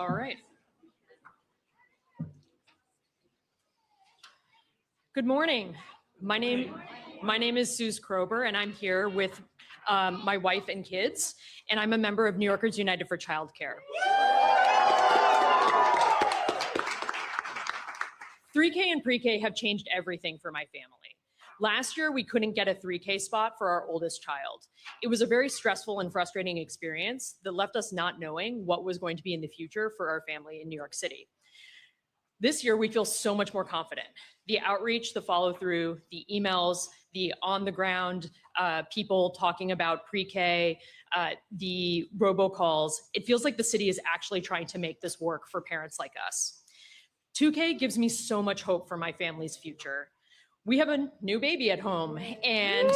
All right. Good morning. My name is Suze Krober, and I'm here with my wife and kids, and I'm a member of New Yorkers United for Childcare. 3K and pre-K have changed everything for my family. Last year, we couldn't get a 3K spot for our oldest child. It was a very stressful and frustrating experience that left us not knowing what was going to be in the future for our family in New York City. This year, we feel so much more confident. The outreach, the follow through, the emails, the on the ground people talking about pre-K, the robocalls, it feels like the city is actually trying to make this work for parents like us. 2K gives me so much hope for my family's future. We have a new baby at home, and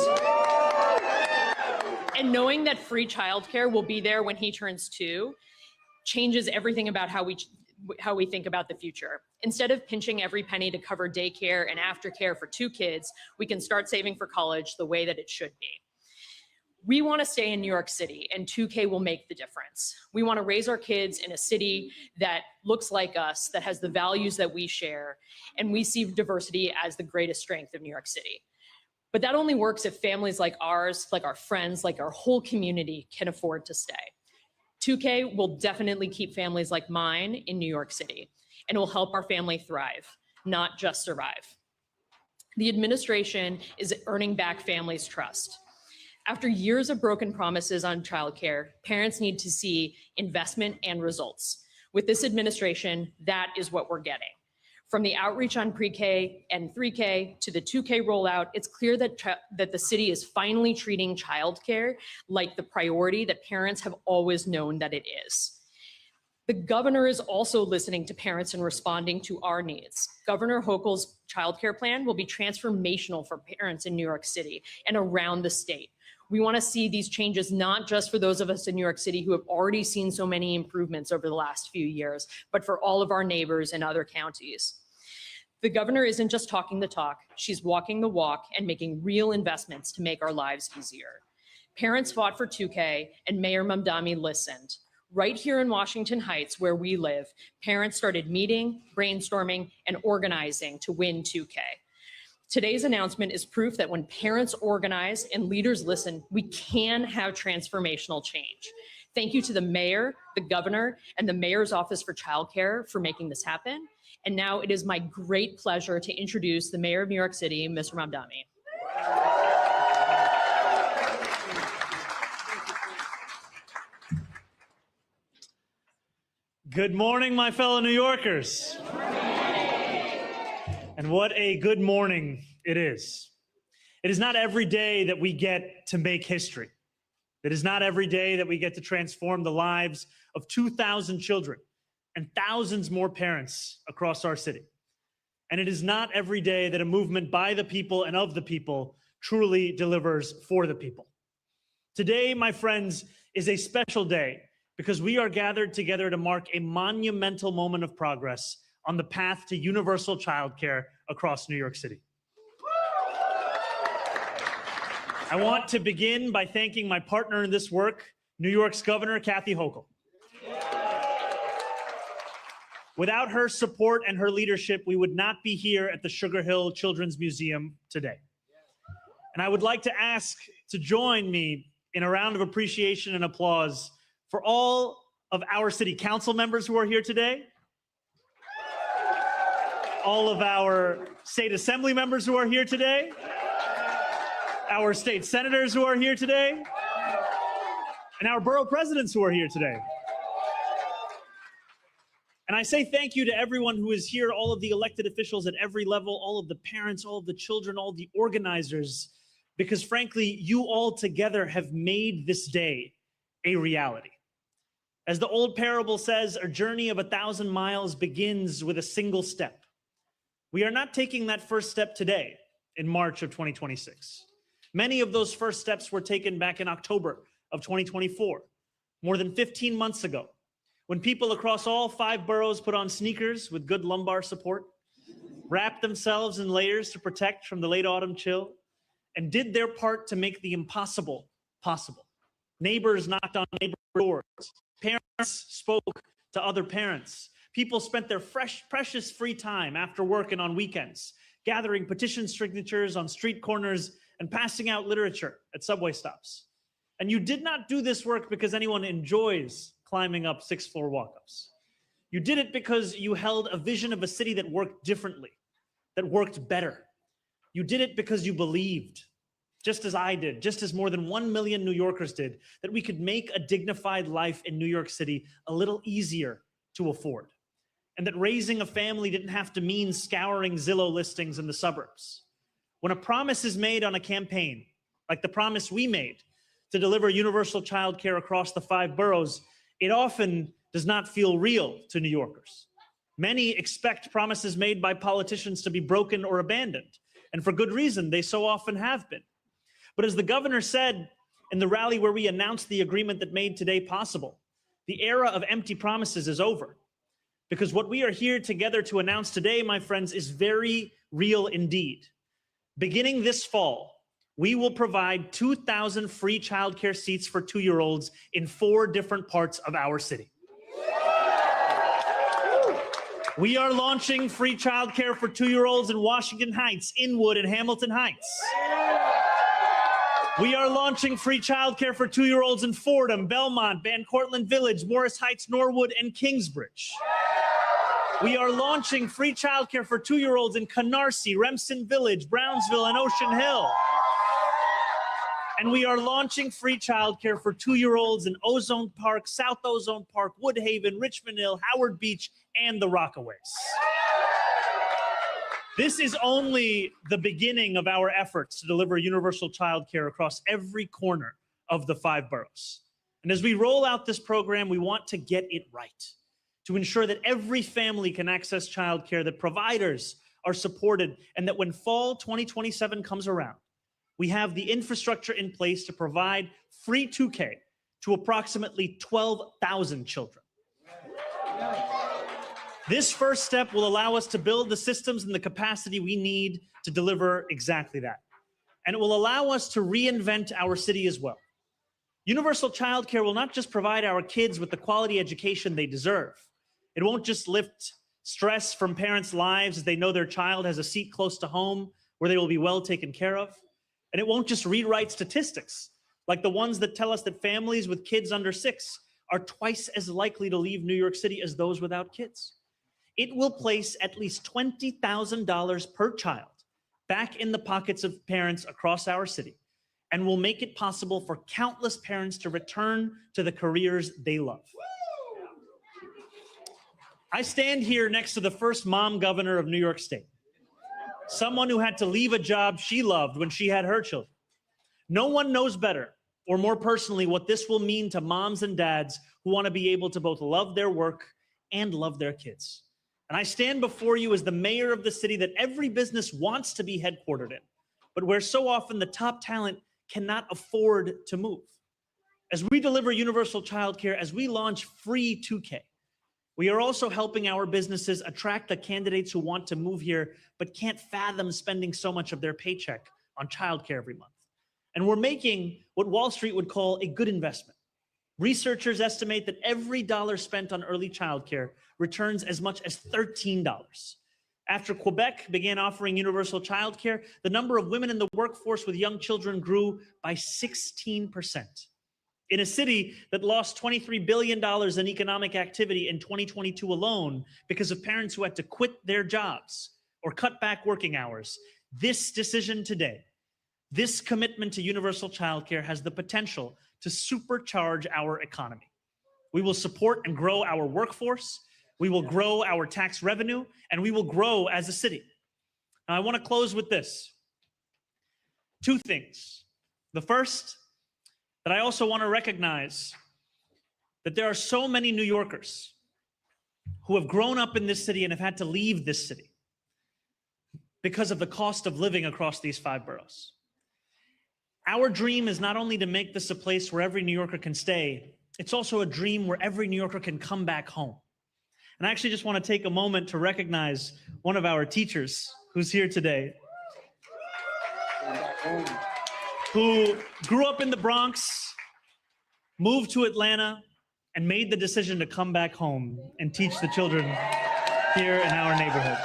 knowing that free childcare will be there when he turns 2 changes everything about how we think about the future. Instead of pinching every penny to cover daycare and aftercare for 2 kids, we can start saving for college the way that it should be. We want to stay in New York City, and 2K will make the difference. We want to raise our kids in a city that looks like us, that has the values that we share, and we see diversity as the greatest strength of New York City. But that only works if families like ours, like our friends, like our whole community can afford to stay. 2K will definitely keep families like mine in New York City, and it will help our family thrive, not just survive. The administration is earning back families' trust. After years of broken promises on childcare, parents need to see investment and results. With this administration, that is what we're getting. From the outreach on pre-K and 3K to the 2K rollout, it's clear that the city is finally treating childcare like the priority that parents have always known that it is. The governor is also listening to parents and responding to our needs. Governor Hochul's childcare plan will be transformational for parents in New York City and around the state. We want to see these changes not just for those of us in New York City who have already seen so many improvements over the last few years, but for all of our neighbors in other counties. The governor isn't just talking the talk, she's walking the walk and making real investments to make our lives easier. Parents fought for 2K, and Mayor Mamdani listened. Right here in Washington Heights, where we live, parents started meeting, brainstorming, and organizing to win 2K. Today's announcement is proof that when parents organize and leaders listen, we can have transformational change. Thank you to the mayor, the governor, and the mayor's office for childcare for making this happen. And now it is my great pleasure to introduce the mayor of New York City, Mr. Mamdani. Good morning, my fellow New Yorkers. And what a good morning it is. It is not every day that we get to make history. It is not every day that we get to transform the lives of 2,000 children and thousands more parents across our city. And it is not every day that a movement by the people and of the people truly delivers for the people. Today, my friends, is a special day because we are gathered together to mark a monumental moment of progress on the path to universal childcare across New York City. I want to begin by thanking my partner in this work, New York's Governor Kathy Hochul. Without her support and her leadership, we would not be here at the Sugar Hill Children's Museum today. And I would like to ask to join me in a round of appreciation and applause for all of our city council members who are here today, all of our state assembly members who are here today, our state senators who are here today, and our borough presidents who are here today. And I say thank you to everyone who is here, all of the elected officials at every level, all of the parents, all of the children, all of the organizers, because frankly, you all together have made this day a reality. As the old parable says, a journey of 1,000 miles begins with a single step. We are not taking that first step today in March of 2026. Many of those first steps were taken back in October of 2024, more than 15 months ago, when people across all 5 boroughs put on sneakers with good lumbar support, wrapped themselves in layers to protect from the late autumn chill, and did their part to make the impossible possible. Neighbors knocked on neighbor doors. Parents spoke to other parents. People spent their precious free time after work and on weekends, gathering petition signatures on street corners and passing out literature at subway stops. And you did not do this work because anyone enjoys climbing up sixth-floor walk-ups. You did it because you held a vision of a city that worked differently, that worked better. You did it because you believed, just as I did, just as more than 1 million New Yorkers did, that we could make a dignified life in New York City a little easier to afford, and that raising a family didn't have to mean scouring Zillow listings in the suburbs. When a promise is made on a campaign, like the promise we made to deliver universal childcare across the 5 boroughs, it often does not feel real to New Yorkers. Many expect promises made by politicians to be broken or abandoned, and for good reason, they so often have been. But as the governor said in the rally where we announced the agreement that made today possible, the era of empty promises is over. Because what we are here together to announce today, my friends, is very real indeed. Beginning this fall, we will provide 2,000 free childcare seats for 2-year-olds in 4 different parts of our city. We are launching free childcare for 2-year-olds in Washington Heights, Inwood, and Hamilton Heights. We are launching free childcare for 2-year-olds in Fordham, Belmont, Van Cortlandt Village, Morris Heights, Norwood, and Kingsbridge. We are launching free childcare for 2-year-olds in Canarsie, Remsen Village, Brownsville, and Ocean Hill. And we are launching free childcare for 2-year-olds in Ozone Park, South Ozone Park, Woodhaven, Richmond Hill, Howard Beach, and the Rockaways. This is only the beginning of our efforts to deliver universal childcare across every corner of the 5 boroughs. And as we roll out this program, we want to get it right, to ensure that every family can access childcare, that providers are supported, and that when fall 2027 comes around, we have the infrastructure in place to provide free 2K to approximately 12,000 children. This first step will allow us to build the systems and the capacity we need to deliver exactly that. And it will allow us to reinvent our city as well. Universal childcare will not just provide our kids with the quality education they deserve. It won't just lift stress from parents' lives as they know their child has a seat close to home where they will be well taken care of. And it won't just rewrite statistics like the ones that tell us that families with kids under 6 are twice as likely to leave New York City as those without kids. It will place at least $20,000 per child back in the pockets of parents across our city, and will make it possible for countless parents to return to the careers they love. I stand here next to the first mom governor of New York State, someone who had to leave a job she loved when she had her children. No one knows better or more personally what this will mean to moms and dads who want to be able to both love their work and love their kids. And I stand before you as the mayor of the city that every business wants to be headquartered in, but where so often the top talent cannot afford to move. As we deliver universal childcare, as we launch free 2K, we are also helping our businesses attract the candidates who want to move here but can't fathom spending so much of their paycheck on childcare every month. And we're making what Wall Street would call a good investment. Researchers estimate that every dollar spent on early childcare returns as much as $13. After Quebec began offering universal childcare, the number of women in the workforce with young children grew by 16%. In a city that lost $23 billion in economic activity in 2022 alone because of parents who had to quit their jobs or cut back working hours, this decision today, this commitment to universal childcare has the potential to supercharge our economy. We will support and grow our workforce, we will grow our tax revenue, and we will grow as a city. Now, I want to close with this. 2 things. The first, that I also want to recognize that there are so many New Yorkers who have grown up in this city and have had to leave this city because of the cost of living across these 5 boroughs. Our dream is not only to make this a place where every New Yorker can stay, it's also a dream where every New Yorker can come back home. And I actually just want to take a moment to recognize one of our teachers who's here today, who grew up in the Bronx, moved to Atlanta, and made the decision to come back home and teach the children here in our neighborhood.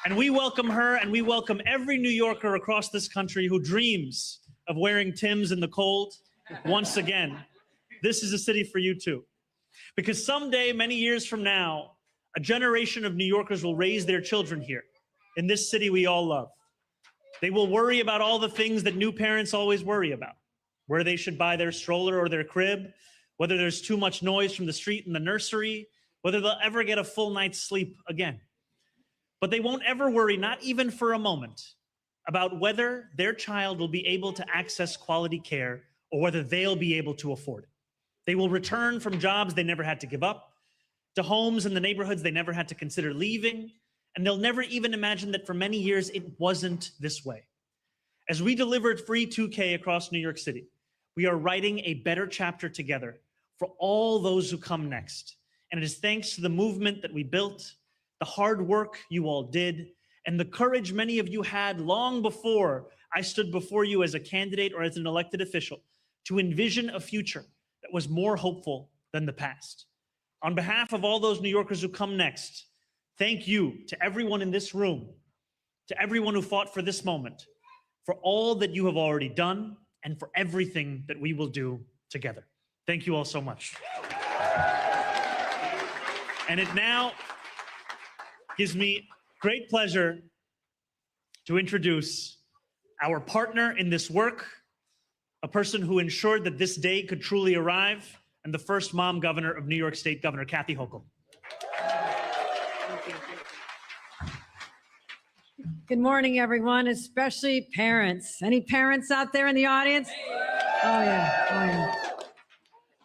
And we welcome her, and we welcome every New Yorker across this country who dreams of wearing Timbs in the cold once again. This is a city for you too. Because someday, many years from now, a generation of New Yorkers will raise their children here in this city we all love. They will worry about all the things that new parents always worry about: where they should buy their stroller or their crib, whether there's too much noise from the street in the nursery, whether they'll ever get a full night's sleep again. But they won't ever worry, not even for a moment, about whether their child will be able to access quality care or whether they'll be able to afford it. They will return from jobs they never had to give up, to homes in the neighborhoods they never had to consider leaving, and they'll never even imagine that for many years it wasn't this way. As we delivered free 2K across New York City, we are writing a better chapter together for all those who come next. And it is thanks to the movement that we built, the hard work you all did, and the courage many of you had long before I stood before you as a candidate or as an elected official to envision a future that was more hopeful than the past. On behalf of all those New Yorkers who come next, thank you to everyone in this room, to everyone who fought for this moment, for all that you have already done, and for everything that we will do together. Thank you all so much. And it now gives me great pleasure to introduce our partner in this work, a person who ensured that this day could truly arrive, and the first mom governor of New York State, Governor Kathy Hochul. Good morning, everyone, especially parents. Any parents out there in the audience? Oh, yeah. Oh, yeah.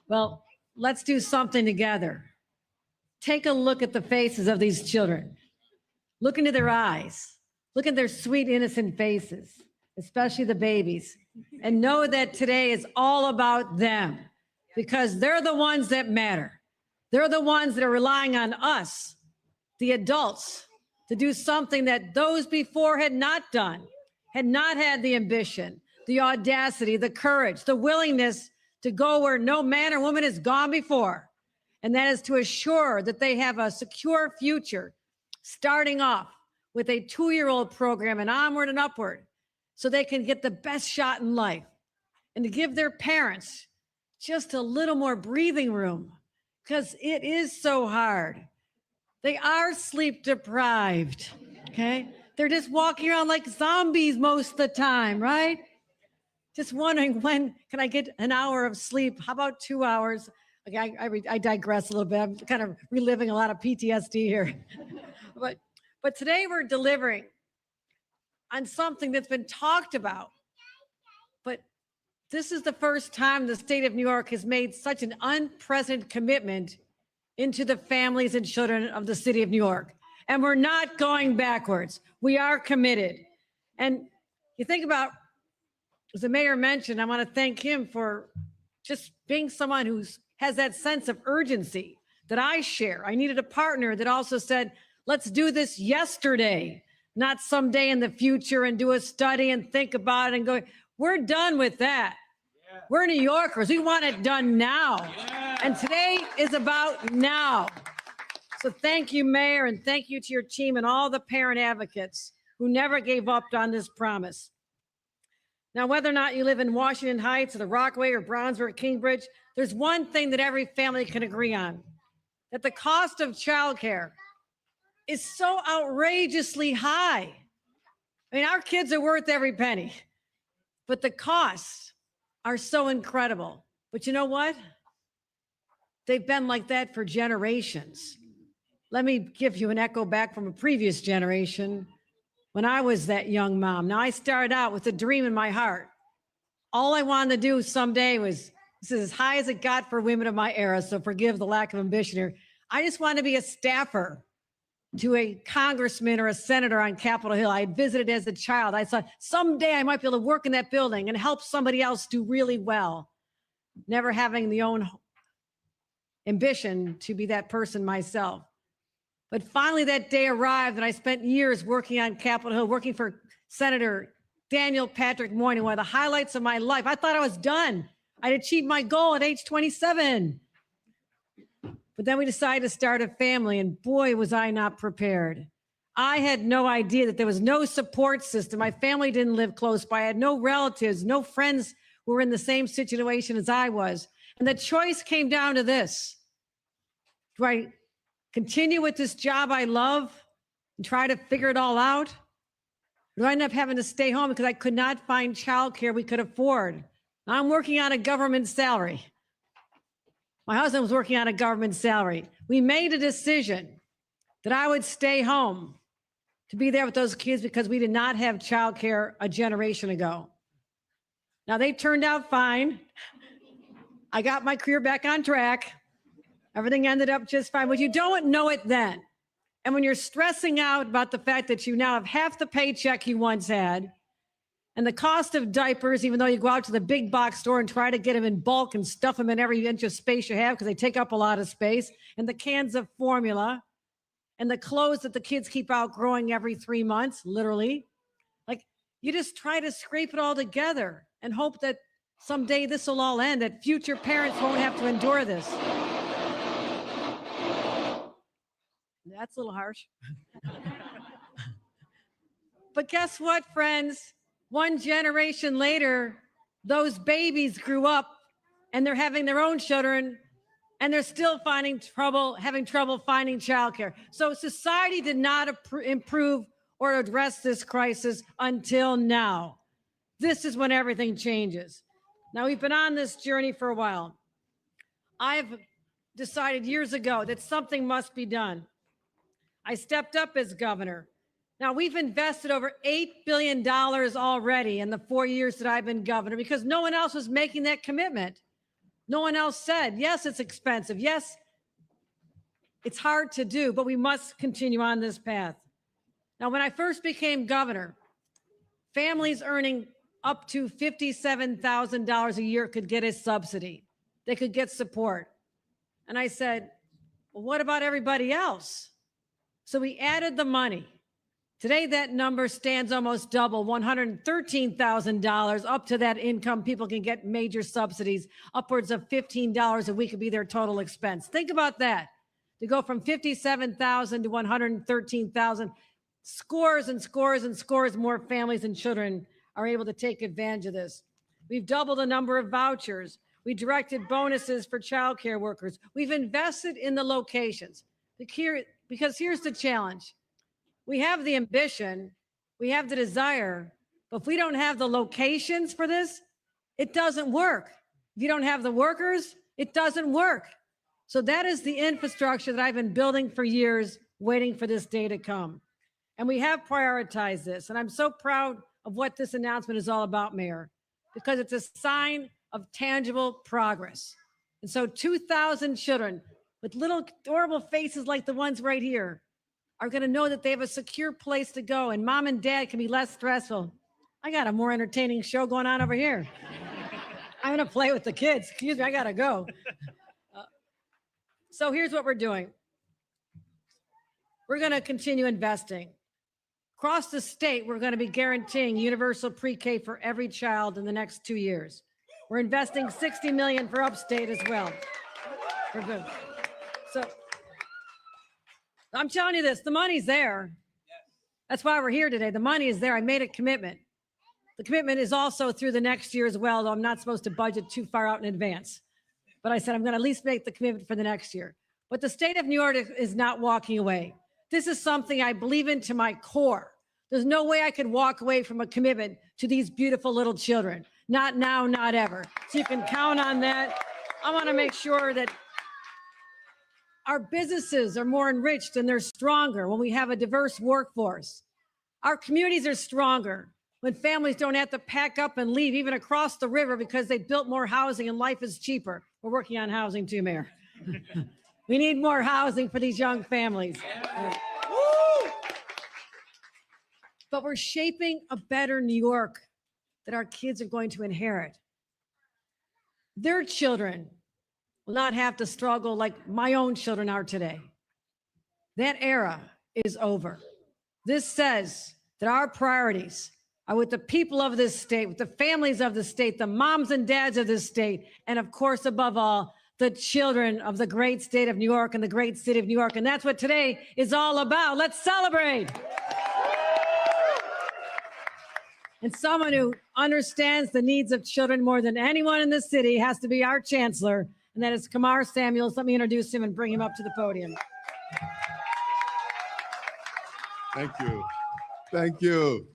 Well, let's do something together. Take a look at the faces of these children. Look into their eyes. Look at their sweet, innocent faces, especially the babies. And know that today is all about them, because they're the ones that matter. They're the ones that are relying on us, the adults, to do something that those before had not done, had not had the ambition, the audacity, the courage, the willingness to go where no man or woman has gone before. And that is to assure that they have a secure future, starting off with a 2-year-old program and onward and upward, so they can get the best shot in life, and to give their parents just a little more breathing room, because it is so hard. They are sleep deprived, okay? They're just walking around like zombies most of the time, right? Just wondering, when can I get an hour of sleep? How about 2 hours? Okay, I digress a little bit. I'm kind of reliving a lot of PTSD here. But today we're delivering on something that's been talked about. But this is the first time the state of New York has made such an unprecedented commitment into the families and children of the city of New York. And we're not going backwards. We are committed. And you think about, as the mayor mentioned, I want to thank him for just being someone who has that sense of urgency that I share. I needed a partner that also said, let's do this yesterday, not someday in the future, and do a study and think about it and go, we're done with that. Yeah. We're New Yorkers. We want it done now. Yeah. And today is about now. So thank you, Mayor, and thank you to your team and all the parent advocates who never gave up on this promise. Now, whether or not you live in Washington Heights or the Rockaway or Brownsburg or Kingbridge, there's one thing that every family can agree on, that the cost of childcare is so outrageously high. I mean, our kids are worth every penny, but the costs are so incredible. But you know what? They've been like that for generations. Let me give you an echo back from a previous generation when I was that young mom. Now, I started out with a dream in my heart. All I wanted to do someday was, this is as high as it got for women of my era, so forgive the lack of ambition here. I just wanted to be a staffer to a congressman or a senator on Capitol Hill. I had visited as a child. I thought someday I might be able to work in that building and help somebody else do really well, never having the own ambition to be that person myself. But finally that day arrived, and I spent years working on Capitol Hill, working for Senator Daniel Patrick Moynihan, one of the highlights of my life. I thought I was done. I'd achieved my goal at age 27. But then we decided to start a family, and boy, was I not prepared. I had no idea that there was no support system. My family didn't live close by. I had no relatives, no friends who were in the same situation as I was. And the choice came down to this. Do I continue with this job I love and try to figure it all out? Or do I end up having to stay home because I could not find childcare we could afford? I'm working on a government salary. My husband was working on a government salary. We made a decision that I would stay home to be there with those kids because we did not have childcare a generation ago. Now they turned out fine. I got my career back on track. Everything ended up just fine, but you don't know it then. And when you're stressing out about the fact that you now have half the paycheck you once had, and the cost of diapers, even though you go out to the big box store and try to get them in bulk and stuff them in every inch of space you have because they take up a lot of space, and the cans of formula, and the clothes that the kids keep outgrowing every 3 months, literally. Like, you just try to scrape it all together and hope that someday this will all end, that future parents won't have to endure this. That's a little harsh. But guess what, friends? One generation later, those babies grew up and they're having their own children and they're still having trouble finding childcare. So society did not improve or address this crisis until now. This is when everything changes. Now, we've been on this journey for a while. I've decided years ago that something must be done. I stepped up as governor. Now, we've invested over $8 billion already in the 4 years that I've been governor because no one else was making that commitment. No one else said, yes, it's expensive. Yes, it's hard to do, but we must continue on this path. Now, when I first became governor, families earning up to $57,000 a year could get a subsidy. They could get support. And I said, well, what about everybody else? So we added the money. Today, that number stands almost double, $113,000. Up to that income, people can get major subsidies. Upwards of $15 a week could be their total expense. Think about that. To go from $57,000 to $113,000, scores and scores and scores more families and children are able to take advantage of this. We've doubled the number of vouchers. We directed bonuses for childcare workers. We've invested in the locations. Because here's the challenge. We have the ambition, we have the desire, but if we don't have the locations for this, it doesn't work. If you don't have the workers, it doesn't work. So that is the infrastructure that I've been building for years, waiting for this day to come. And we have prioritized this. And I'm so proud of what this announcement is all about, Mayor, because it's a sign of tangible progress. And so 2,000 children with little adorable faces like the ones right here are going to know that they have a secure place to go, and mom and dad can be less stressful. I got a more entertaining show going on over here. I'm going to play with the kids. Excuse me, I got to go. So here's what we're doing. We're going to continue investing. Across the state, we're going to be guaranteeing universal pre-K for every child in the next 2 years. We're investing $60 million for upstate as well. We're good. So I'm telling you this, the money's there. That's why we're here today. The money is there. I made a commitment. The commitment is also through the next year as well, though I'm not supposed to budget too far out in advance. But I said I'm going to at least make the commitment for the next year. But the state of New York is not walking away. This is something I believe in to my core. There's no way I could walk away from a commitment to these beautiful little children. Not now, not ever. So you can count on that. I want to make sure that our businesses are more enriched and they're stronger when we have a diverse workforce. Our communities are stronger when families don't have to pack up and leave even across the river because they built more housing and life is cheaper. We're working on housing too, Mayor. We need more housing for these young families. But we're shaping a better New York that our kids are going to inherit. Their children will not have to struggle like my own children are today. That era is over. This says that our priorities are with the people of this state, with the families of the state, the moms and dads of this state, and of course, above all, the children of the great state of New York and the great city of New York. And that's what today is all about. Let's celebrate. And someone who understands the needs of children more than anyone in this city has to be our chancellor, and that is Kamar Samuels. Let me introduce him and bring him up to the podium. Thank you. Thank you.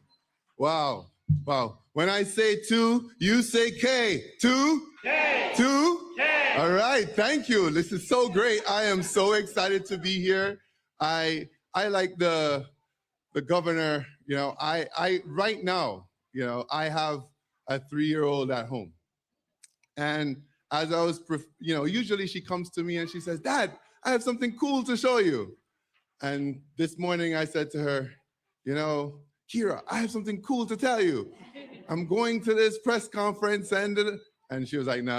Wow. Wow. When I say two, you say K. Two? K. Two? K. All right. Thank you. This is so great. I am so excited to be here. I like the governor, you know, I right now, you know, I have a 3-year-old at home. And as I was, you know, usually she comes to me and she says, Dad, I have something cool to show you. And this morning I said to her, you know, Kira, I have something cool to tell you. I'm going to this press conference and she was like, no.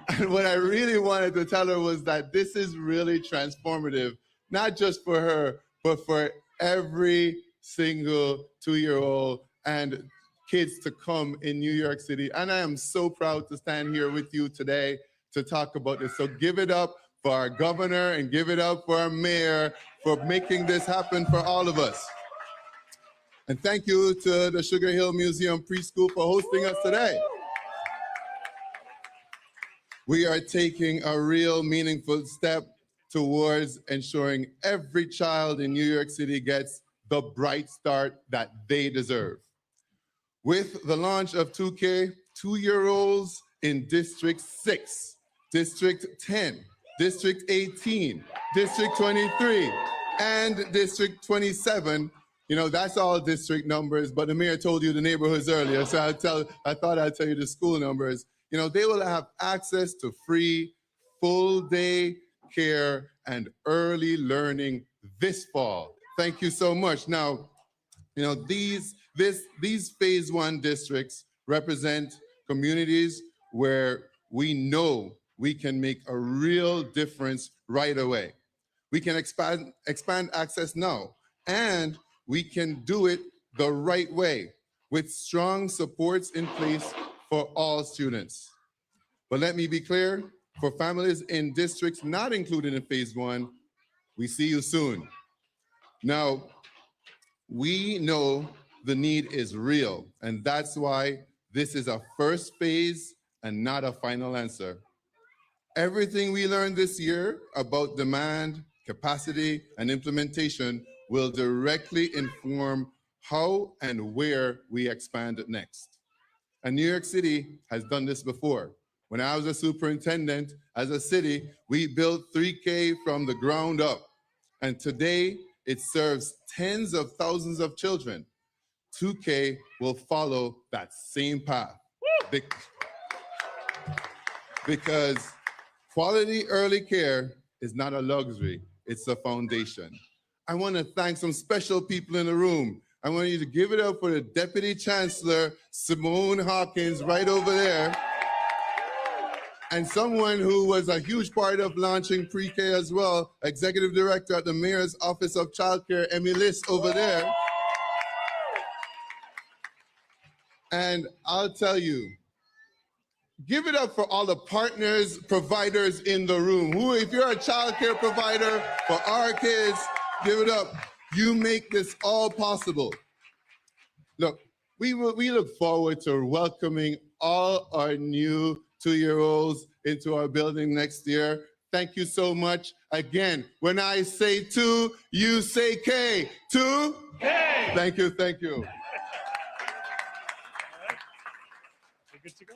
And what I really wanted to tell her was that this is really transformative, not just for her, but for every single 2-year-old and kids to come in New York City. And I am so proud to stand here with you today to talk about this. So give it up for our governor and give it up for our mayor for making this happen for all of us. And thank you to the Sugar Hill Museum Preschool for hosting us today. We are taking a real meaningful step towards ensuring every child in New York City gets the bright start that they deserve. With the launch of 2K, 2-year-olds in District 6, District 10, District 18, District 23, and District 27, you know, that's all district numbers, but the mayor told you the neighborhoods earlier, so I thought I'd tell you the school numbers. You know, they will have access to free, full-day care and early learning this fall. Thank you so much. Now, you know, these phase 1 districts represent communities where we know we can make a real difference right away. We can expand access now, and we can do it the right way with strong supports in place for all students. But let me be clear, for families in districts not included in phase 1, we see you soon. Now, we know the need is real, and that's why this is a first phase and not a final answer. Everything we learned this year about demand, capacity, and implementation will directly inform how and where we expand next. And New York City has done this before. When I was a superintendent, as a city, we built 3K from the ground up. And today, it serves tens of thousands of children. 2K will follow that same path. Because quality early care is not a luxury, it's a foundation. I want to thank some special people in the room. I want you to give it up for the Deputy Chancellor, Simone Hawkins, right over there. And someone who was a huge part of launching pre-K as well, Executive Director at the Mayor's Office of Childcare, Emmy Liss, over there. And I'll tell you, give it up for all the partners, providers in the room. Who, if you're a childcare provider for our kids, give it up. You make this all possible. Look, we look forward to welcoming all our new 2-year-olds into our building next year. Thank you so much. Again, when I say 2, you say K. 2? K. Thank you, thank you. All right. We're good to go?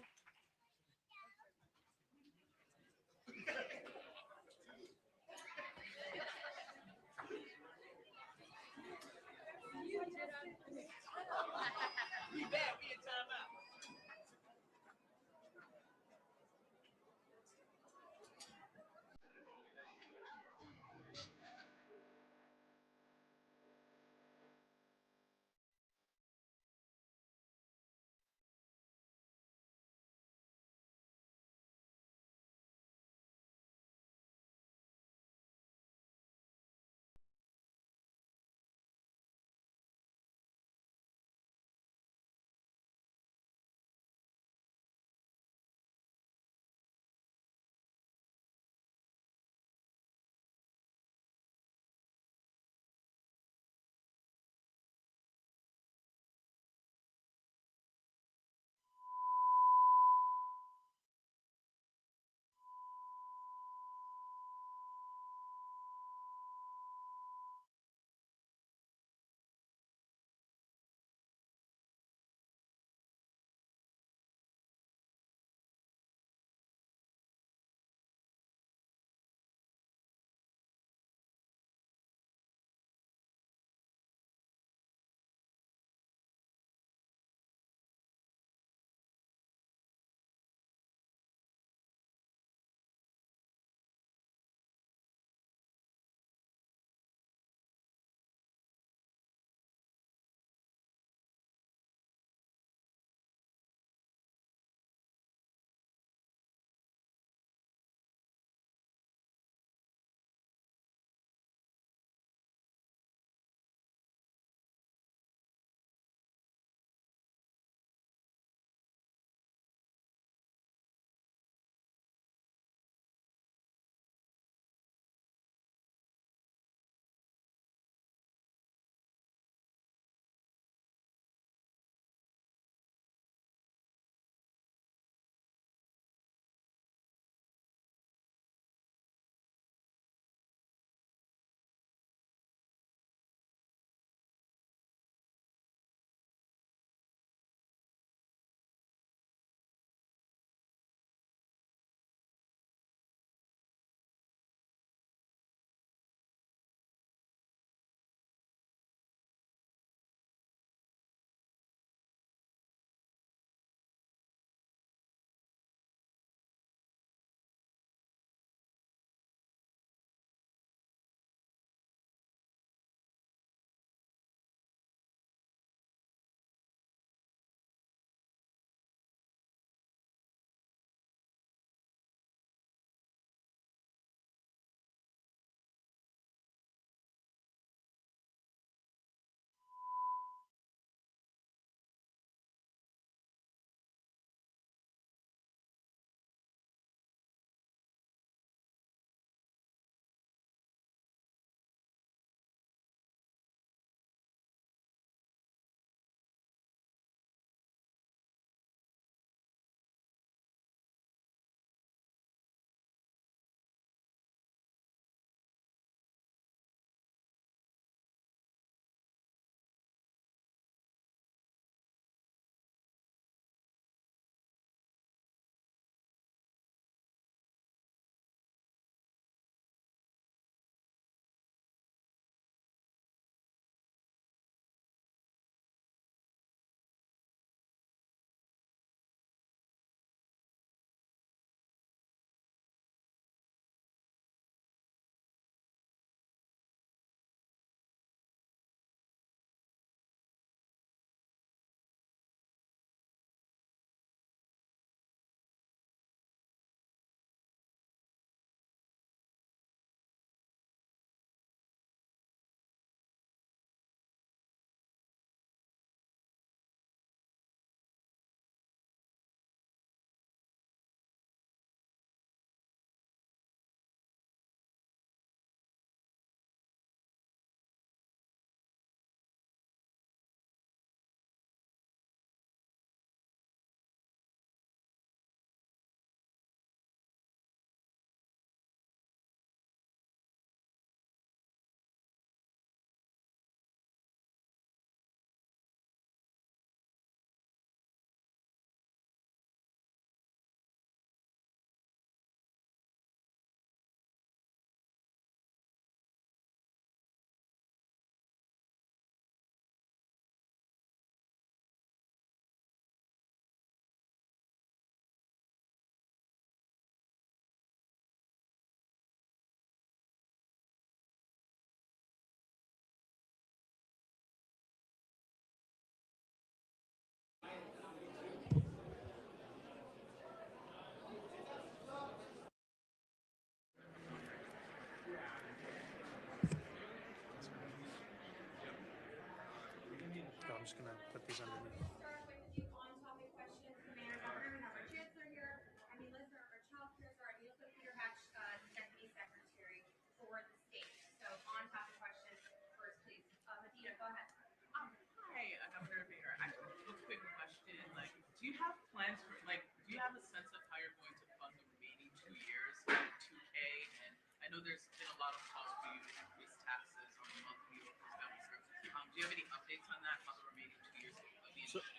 do you have plans for, like, do you have a sense of how you're going to fund the remaining 2 years of 2K? And I know there's been a lot of calls for you to increase taxes on the monthly or for families. Do you have any updates on that, how the remaining 2 years of the initiative?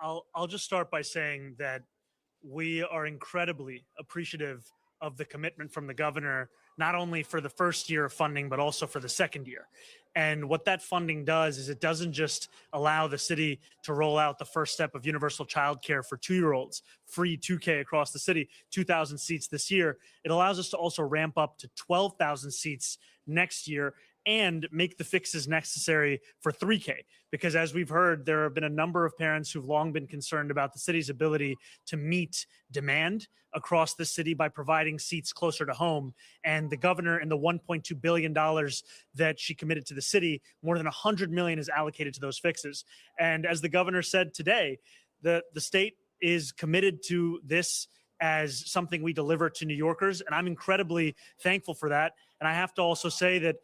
I'll just start by saying that we are incredibly appreciative of the commitment from the governor, not only for the first year of funding, but also for the second year. And what that funding does is it doesn't just allow the city to roll out the first step of universal childcare for 2-year-olds, free 2K across the city, 2,000 seats this year. It allows us to also ramp up to 12,000 seats next year and make the fixes necessary for 3K. Because as we've heard, there have been a number of parents who've long been concerned about the city's ability to meet demand across the city by providing seats closer to home. And the governor, in the $1.2 billion that she committed to the city, more than $100 million is allocated to those fixes. And as the governor said today, the state is committed to this as something we deliver to New Yorkers. And I'm incredibly thankful for that. And I have to also say that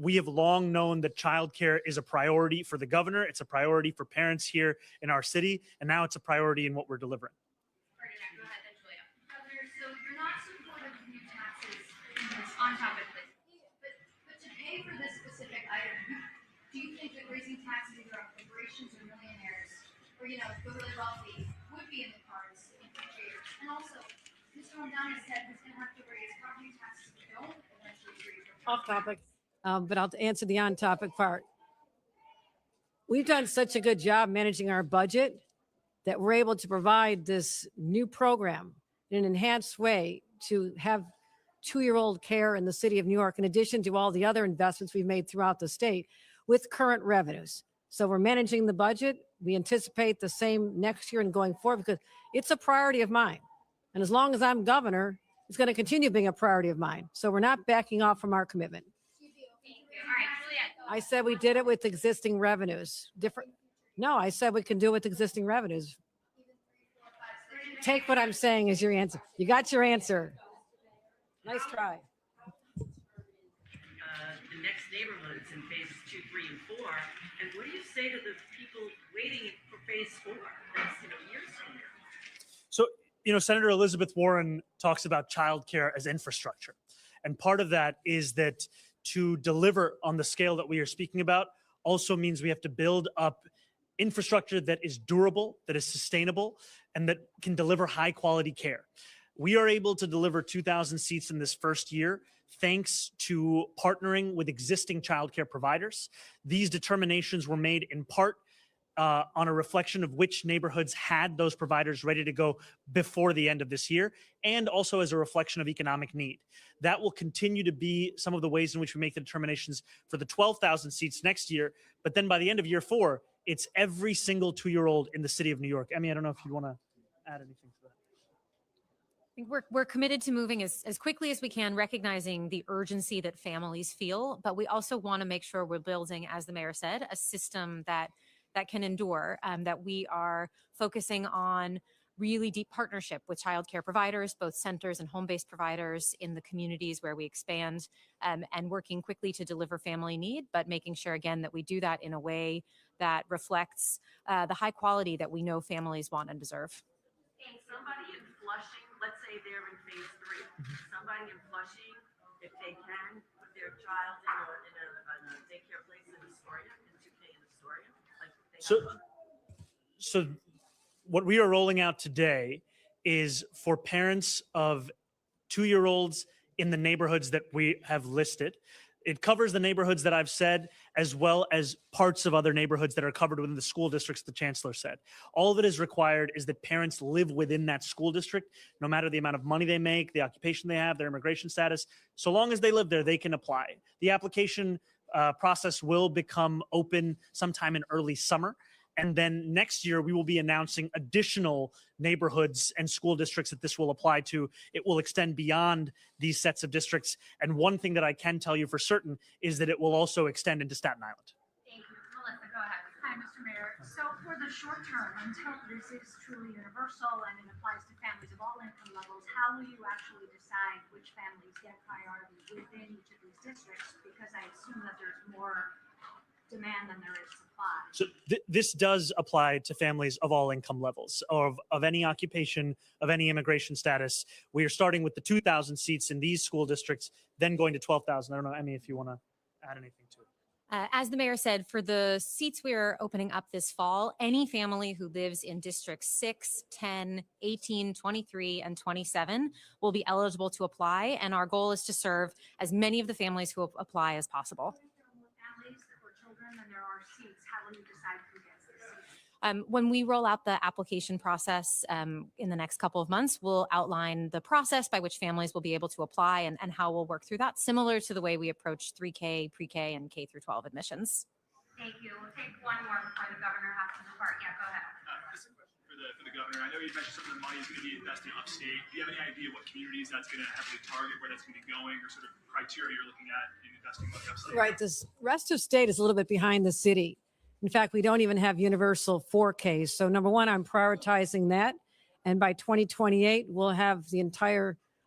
we have long known that childcare is a priority for the governor. It's a priority for parents here in our city. And now it's a priority in what we're delivering. Go ahead, then, Julia. Governor, so you're not supportive of new taxes on topic, but to pay for this specific item, do you think that raising taxes either on corporations or millionaires or, the really wealthy would be in the cards in future years? And also, Mr. Mamdani said he's going to have to raise property taxes if we don't eventually raise Off topic, but I'll answer the on-topic part. We've done such a good job managing our budget that we're able to provide this new program in an enhanced way to have 2-year-old care in the city of New York, in addition to all the other investments we've made throughout the state with current revenues. So we're managing the budget. We anticipate the same next year and going forward because it's a priority of mine. And as long as I'm governor, it's going to continue being a priority of mine. So we're not backing off from our commitment. All right, Juliet. I said we did it with existing revenues. No, I said we can do it with existing revenues. Take what I'm saying as your answer. You got your answer. Nice try. The next neighborhoods in phases 2, 3, and 4. And what do you say to the people waiting for phase 4? That's years from now. So, Senator Elizabeth Warren talks about childcare as infrastructure. And part of that is that to deliver on the scale that we are speaking about also means we have to build up infrastructure that is durable, that is sustainable, and that can deliver high quality care. We are able to deliver 2,000 seats in this first year thanks to partnering with existing childcare providers. These determinations were made in part on a reflection of which neighborhoods had those providers ready to go before the end of this year, and also as a reflection of economic need. That will continue to be some of the ways in which we make the determinations for the 12,000 seats next year. But then by the end of year 4, it's every single 2-year-old in the city of New York. Emmy, I don't know if you want to add anything to that. I think we're committed to moving as quickly as we can, recognizing the urgency that families feel, but we also want to make sure we're building, as the mayor said, a system that can endure, that we are focusing on really deep partnership with childcare providers, both centers and home-based providers in the communities where we expand, and working quickly to deliver family need, but making sure, again, that we do that in a way that reflects the high quality that we know families want and deserve. Somebody in Flushing, let's say they're in phase 3. Somebody in Flushing, if they can, put their child in a daycare place in Astoria, in 2K in Astoria. So what we are rolling out today is for parents of 2-year-olds in the neighborhoods that we have listed. It covers the neighborhoods that I've said, as well as parts of other neighborhoods that are covered within the school districts the chancellor said. All that is required is that parents live within that school district, no matter the amount of money they make, the occupation they have, their immigration status. So long as they live there, they can apply. The application process will become open sometime in early summer. And then next year, we will be announcing additional neighborhoods and school districts that this will apply to. It will extend beyond these sets of districts. And one thing that I can tell you for certain is that it will also extend into Staten Island. Thank you. Melissa, go ahead. Hi, Mr. Mayor. So for the short term, until this is truly universal and it applies to families of all income levels, how will you actually decide which families get priority within each of these districts? Because I assume that there's more demand than there is supply. So this does apply to families of all income levels, of any occupation, of any immigration status. We are starting with the 2,000 seats in these school districts, then going to 12,000. I don't know, Emmy, if you want to add anything to it. As the mayor said, for the seats we are opening up this fall, any family who lives in districts 6, 10, 18, 23, and 27 will be eligible to apply. And our goal is to serve as many of the families who apply as possible. If there are more families or children than there are seats, how will you decide who gets the seats? When we roll out the application process in the next couple of months, we'll outline the process by which families will be able to apply and how we'll work through that, similar to the way we approach 3K, pre-K, and K through 12 admissions. Thank you. We'll take one more before the governor has to depart. Yeah, go ahead. Just a question for the governor. I know you mentioned some of the money is going to be invested upstate. Do you have any idea what communities that's going to heavily target, where that's going to be going, or sort of criteria you're looking at in investing money upstate? Right. This rest of state is a little bit behind the city. In fact, we don't even have universal 4Ks. So number one, I'm prioritizing that. And by 2028, we'll have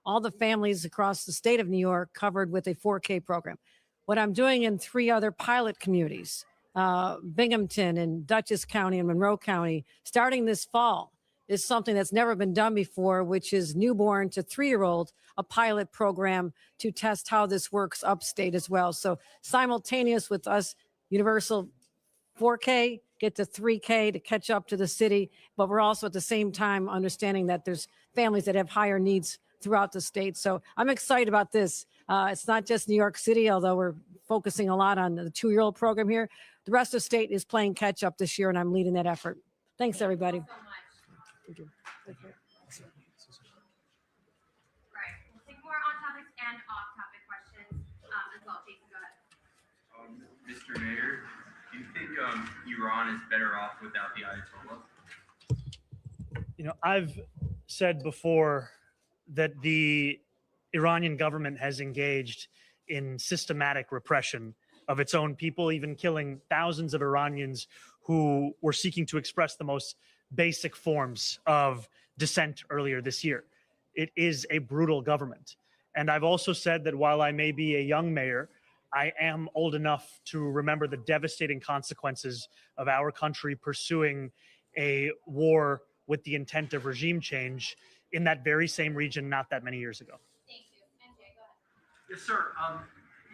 all the families across the state of New York covered with a 4K program. What I'm doing in 3 other pilot communities, Binghamton and Dutchess County and Monroe County, starting this fall, is something that's never been done before, which is newborn to 3-year-old, a pilot program to test how this works upstate as well. So simultaneous with us, universal 4K, get to 3K to catch up to the city. But we're also at the same time understanding that there's families that have higher needs throughout the state. So I'm excited about this. It's not just New York City, although we're focusing a lot on the 2-year-old program here. The rest of the state is playing catch up this year, and I'm leading that effort. Thanks, everybody. Thank you so much. Thank you. Right. We'll take more on-topic and off-topic questions as well. Jason, go ahead. Mr. Mayor, do you think Iran is better off without the Ayatollah? You know, I've said before that the Iranian government has engaged in systematic repression of its own people, even killing thousands of Iranians who were seeking to express the most basic forms of dissent earlier this year. It is a brutal government. And I've also said that while I may be a young mayor, I am old enough to remember the devastating consequences of our country pursuing a war with the intent of regime change in that very same region not that many years ago. Thank you. MJ, go ahead. Yes, sir.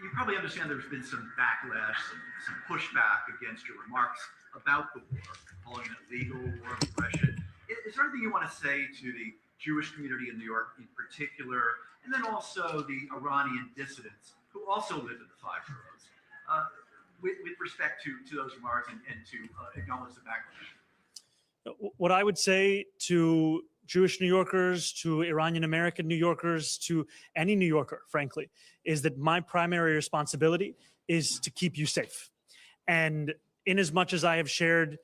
You probably understand there's been some backlash, some pushback against your remarks about the war, calling it illegal war of aggression. Is there anything you want to say to the Jewish community in New York in particular, and then also the Iranian dissidents who also live in the 5 boroughs, with respect to those remarks and to acknowledge the backlash? What I would say to Jewish New Yorkers, to Iranian American New Yorkers, to any New Yorker, frankly, is that my primary responsibility is to keep you safe. And in as much as I have shared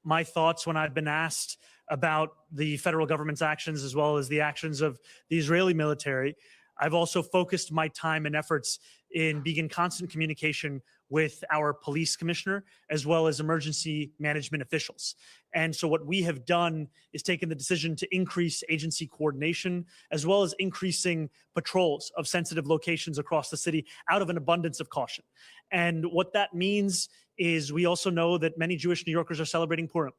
my thoughts when I've been asked about the federal government's actions as well as the actions of the Israeli military, I've also focused my time and efforts in being in constant communication with our police commissioner as well as emergency management officials. And so what we have done is taken the decision to increase agency coordination as well as increasing patrols of sensitive locations across the city out of an abundance of caution. And what that means is we also know that many Jewish New Yorkers are celebrating Purim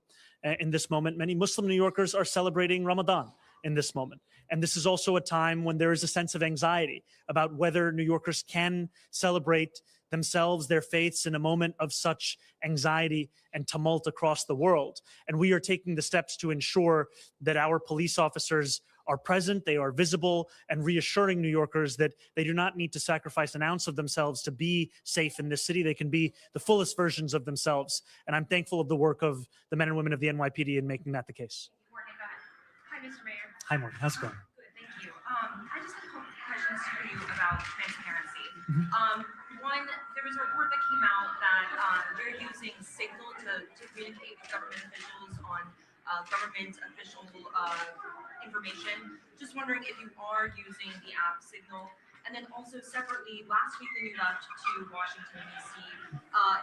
in this moment. Many Muslim New Yorkers are celebrating Ramadan in this moment. And this is also a time when there is a sense of anxiety about whether New Yorkers can celebrate themselves, their faiths in a moment of such anxiety and tumult across the world. And we are taking the steps to ensure that our police officers are present, they are visible, and reassuring New Yorkers that they do not need to sacrifice an ounce of themselves to be safe in this city. They can be the fullest versions of themselves. And I'm thankful of the work of the men and women of the NYPD in making that the case. Morgan, go ahead. Hi, Mr. Mayor. Hi, Morgan. How's it going? Good, thank you. I just have a couple questions for you about transparency. One, there was a report that came out that you're using Signal to communicate with government officials on government official information. Just wondering if you are using the app Signal. And then also separately, last week when you left to Washington, D.C.,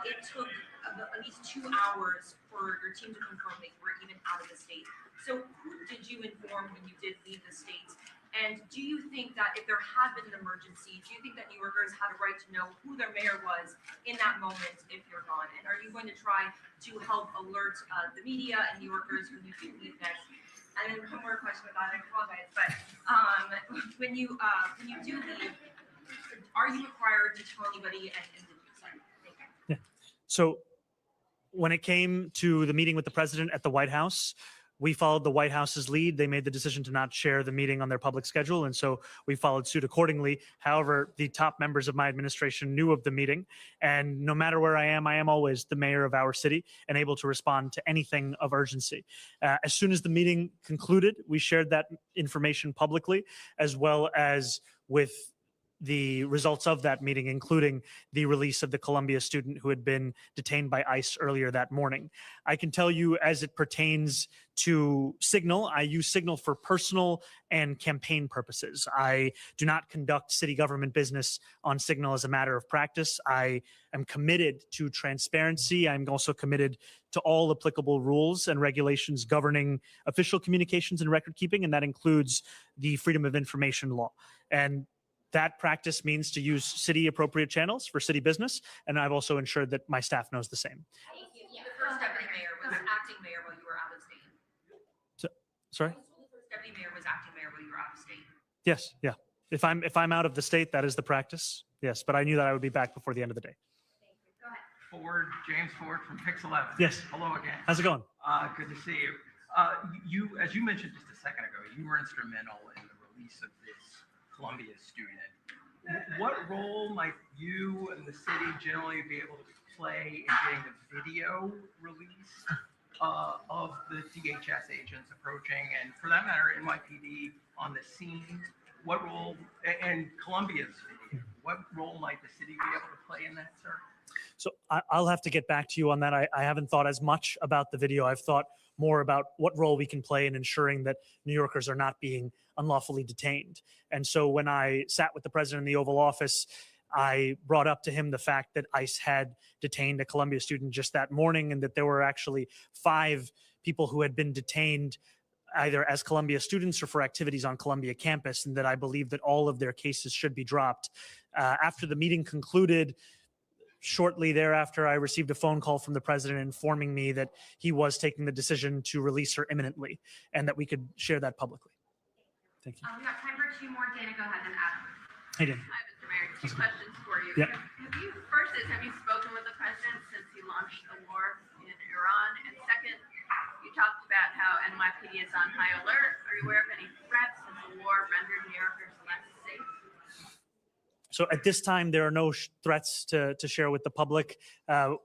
it took at least 2 hours for your team to confirm that you were even out of the state. So who did you inform when you did leave the state? And do you think that if there had been an emergency, do you think that New Yorkers had a right to know who their mayor was in that moment if you're gone? And are you going to try to help alert the media and New Yorkers when you do leave next? And then one more question about it, I apologize, but when you do leave, are you required to tell anybody and did you? Sorry. Thank you. So when it came to the meeting with the president at the White House, we followed the White House's lead. They made the decision to not share the meeting on their public schedule, and so we followed suit accordingly. However, the top members of my administration knew of the meeting, and no matter where I am always the mayor of our city and able to respond to anything of urgency. As soon as the meeting concluded, we shared that information publicly, as well as with the results of that meeting, including the release of the Columbia student who had been detained by ICE earlier that morning. I can tell you, as it pertains to Signal, I use Signal for personal and campaign purposes. I do not conduct city government business on Signal as a matter of practice. I am committed to transparency. I'm also committed to all applicable rules and regulations governing official communications and record keeping, and that includes the Freedom of Information law. And that practice means to use city appropriate channels for city business, and I've also ensured that my staff knows the same. The first deputy mayor was acting mayor while you were out of state. Sorry? The first deputy mayor was acting mayor while you were out of state. Yes, yeah. If I'm out of the state, that is the practice. Yes, but I knew that I would be back before the end of the day. Thank you. Go ahead. Ford, James Ford from Pix 11. Yes. Hello again. How's it going? Good to see you. As you mentioned just a second ago, you were instrumental in the release of this Columbia student. What role might you and the city generally be able to play in getting the video released of the DHS agents approaching, and for that matter, NYPD on the scene? What role, and Columbia's video, what role might the city be able to play in that, sir? So I'll have to get back to you on that. I haven't thought as much about the video. I've thought more about what role we can play in ensuring that New Yorkers are not being unlawfully detained. And so when I sat with the president in the Oval Office, I brought up to him the fact that ICE had detained a Columbia student just that morning, and that there were actually 5 people who had been detained either as Columbia students or for activities on Columbia campus, and that I believe that all of their cases should be dropped. After the meeting concluded, shortly thereafter, I received a phone call from the president informing me that he was taking the decision to release her imminently, and that we could share that publicly. Thank you. We got time for 2 more. Dana, go ahead, and Adam. Hey, Dan. Hi, Mr. Mayor. 2 questions for you. Yep. Have you spoken with the president since he launched the war in Iran? And second, you talked about how NYPD is on high alert. Are you aware of any threats? Has the war rendered New Yorkers less safe? So at this time, there are no threats to share with the public.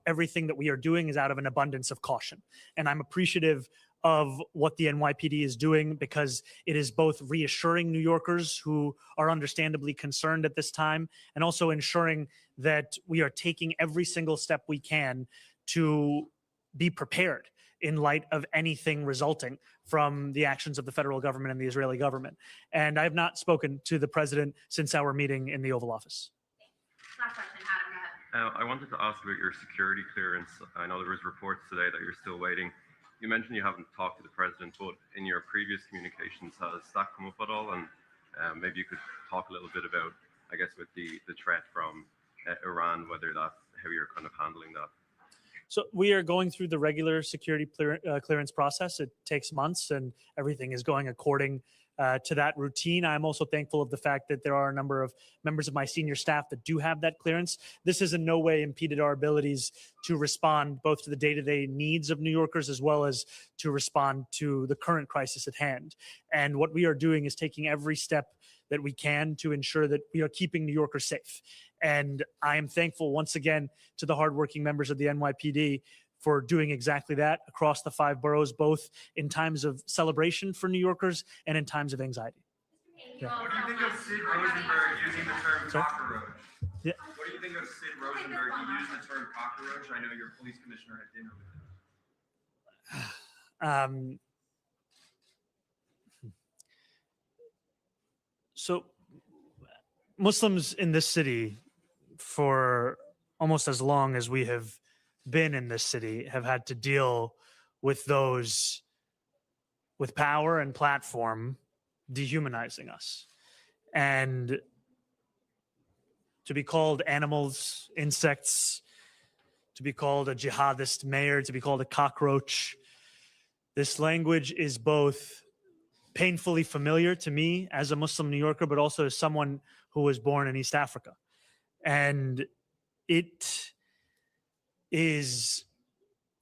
Everything that we are doing is out of an abundance of caution. And I'm appreciative of what the NYPD is doing, because it is both reassuring New Yorkers who are understandably concerned at this time, and also ensuring that we are taking every single step we can to be prepared in light of anything resulting from the actions of the federal government and the Israeli government. And I have not spoken to the president since our meeting in the Oval Office. Last question, Adam, go ahead. I wanted to ask about your security clearance. I know there was reports today that you're still waiting. You mentioned you haven't talked to the president, but in your previous communications, has that come up at all? And maybe you could talk a little bit about, I guess, with the threat from Iran, whether that's how you're kind of handling that. So we are going through the regular security clearance process. It takes months, and everything is going according to that routine. I'm also thankful of the fact that there are a number of members of my senior staff that do have that clearance. This has in no way impeded our abilities to respond both to the day-to-day needs of New Yorkers, as well as to respond to the current crisis at hand. And what we are doing is taking every step that we can to ensure that we are keeping New Yorkers safe. And I am thankful once again to the hardworking members of the NYPD for doing exactly that across the 5 boroughs, both in times of celebration for New Yorkers and in times of anxiety. What do you think of Sid Rosenberg using the term cockroach? Yeah. What do you think of Sid Rosenberg? He used the term cockroach. I know your police commissioner had dinner with him. So Muslims in this city, for almost as long as we have been in this city, have had to deal with those with power and platform dehumanizing us. And to be called animals, insects, to be called a jihadist mayor, to be called a cockroach, this language is both painfully familiar to me as a Muslim New Yorker, but also as someone who was born in East Africa. And it is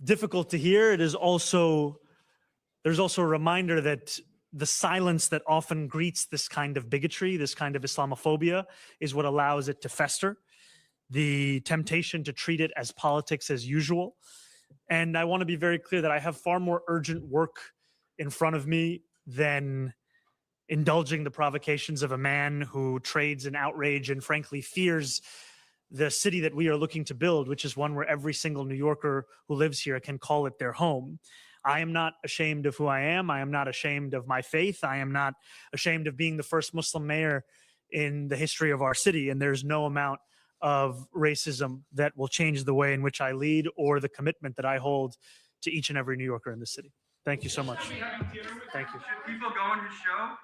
difficult to hear. It is also, there's also a reminder that the silence that often greets this kind of bigotry, this kind of Islamophobia, is what allows it to fester. The temptation to treat it as politics as usual. And I want to be very clear that I have far more urgent work in front of me than indulging the provocations of a man who trades in outrage and frankly fears the city that we are looking to build, which is one where every single New Yorker who lives here can call it their home. I am not ashamed of who I am. I am not ashamed of my faith. I am not ashamed of being the first Muslim mayor in the history of our city. And there's no amount of racism that will change the way in which I lead or the commitment that I hold to each and every New Yorker in the city. Thank you so much. Thank you. Should people go on his show?